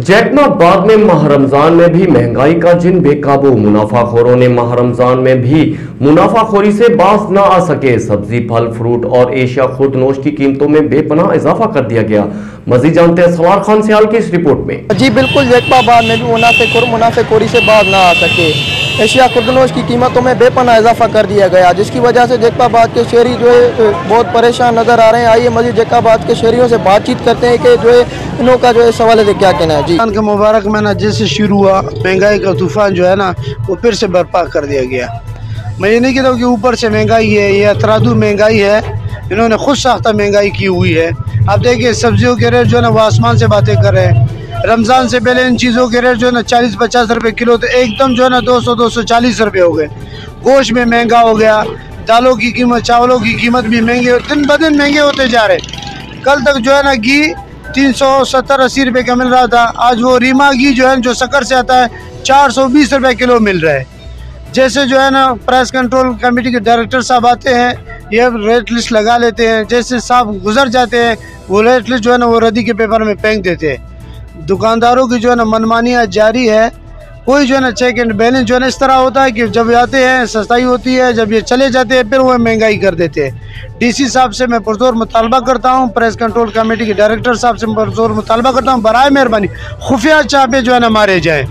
जैकबाबाद में माह रमजान में भी महंगाई का जिन बेकाबू, मुनाफाखोरों ने माह रमजान में भी मुनाफाखोरी से बाज न आ सके। सब्जी, फल, फ्रूट और एशिया खुर्दनोश की कीमतों में बेपनाह इजाफा कर दिया गया। मजीद जानते हैं सलार खान सियाल की इस रिपोर्ट में। जी बिल्कुल, जैकबाबाद में भी मुनाफेखोरी से बाज न आ सके। एशिया खुर्दनोश की कीमतों में बेपनाह इजाफा कर दिया गया, जिसकी वजह से जैकबाबाद के शहरी जो है बहुत परेशान नजर आ रहे हैं। आइए मजीद जैकबाबाद के शहरियों से बातचीत करते हैं कि जो है इनों का जो है सवाल है क्या कहना है। जी के मुबारक महीना जैसे शुरू हुआ, महंगाई का तूफान जो है ना वो फिर से बर्पा कर दिया गया। मैं ये नहीं कहता हूँ कि ऊपर से महंगाई है या तरादू महंगाई है, इन्होंने खुद साख्ता महंगाई की हुई है। आप देखिए सब्जियों के रेट जो है ना वो आसमान से बातें कर रहे हैं। रमज़ान से पहले इन चीज़ों के रेट जो है ना 40-50 रुपये किलो, तो एकदम जो है ना 200-240 रुपये हो गए। गोश्त में महंगा हो गया, दालों की कीमत, चावलों की कीमत भी महंगे, दिन ब दिन महंगे होते जा रहे। कल तक जो है ना घी 370-80 रुपये का मिल रहा था, आज वो रीमा घी जो है जो शक्कर से आता है 420 रुपये किलो मिल रहा है। जैसे जो है ना प्राइस कंट्रोल कमेटी के डायरेक्टर साहब आते हैं, ये रेट लिस्ट लगा लेते हैं, जैसे साहब गुजर जाते हैं वो रेट लिस्ट जो है ना वो रद्दी के पेपर में फेंक देते हैं। दुकानदारों की जो है ना मनमानियाँ जारी है। कोई जो है ना चेक एंड बैलेंस जो है ना इस तरह होता है कि जब आते हैं सस्ताई होती है, जब ये चले जाते हैं फिर वो महंगाई कर देते हैं। डीसी साहब से मैं पुरजोर मुतालबा करता हूँ, प्रेस कंट्रोल कमेटी के डायरेक्टर साहब से पुरजोर मुतालबा करता हूँ, बराए मेहरबानी खुफिया चापे जो है ना मारे जाए।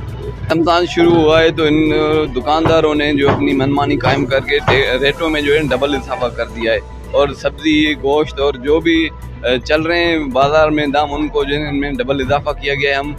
रमज़ान शुरू हुआ है तो इन दुकानदारों ने जो अपनी मनमानी कायम करके रेटों में जो है डबल इजाफा कर दिया है, और सब्जी, गोश्त और जो भी चल रहे हैं बाजार में दाम, उनको जो है इनमें डबल इजाफा किया गया है। हम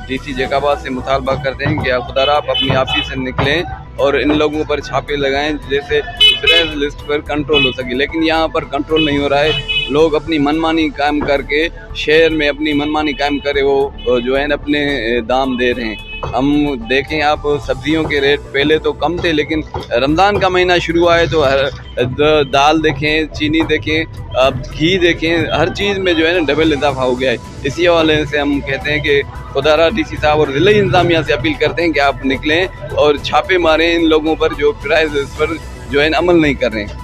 डीसी जैकबाबाद से मुतालबा करते हैं कि खुदा आप अपनी ऑफिस से निकलें और इन लोगों पर छापे लगाएं, जैसे प्राइस लिस्ट पर कंट्रोल हो सके। लेकिन यहाँ पर कंट्रोल नहीं हो रहा है। लोग अपनी मनमानी कायम करके शहर में अपनी मनमानी कायम करे वो जो है अपने दाम दे रहे हैं। हम देखें, आप सब्जियों के रेट पहले तो कम थे, लेकिन रमज़ान का महीना शुरू हुआ है तो दाल देखें, चीनी देखें, अब घी देखें, हर चीज़ में जो है ना डबल इजाफा हो गया है। इसी हवाले से हम कहते हैं कि खुदारा डीसी साहब और ज़िला इंतज़ामिया से अपील करते हैं कि आप निकलें और छापे मारें इन लोगों पर जो प्राइस पर जो है अमल नहीं कर रहे हैं।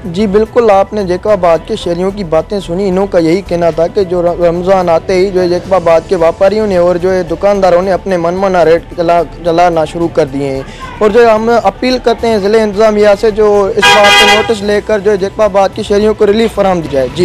जी बिल्कुल, आपने जैकबाबाद के शहरियों की बातें सुनी। इन्हों का यही कहना था कि जो रमज़ान आते ही जो है जैकबाबाद के व्यापारियों ने और जो है दुकानदारों ने अपने मनमाना रेट चलाना शुरू कर दिए हैं। और जो हम अपील करते हैं ज़िले इंतज़ामिया से जो इस बात पर नोटिस लेकर जो है जैकबाबाद के शहरियों को रिलीफ फराहम दी जाए। जी।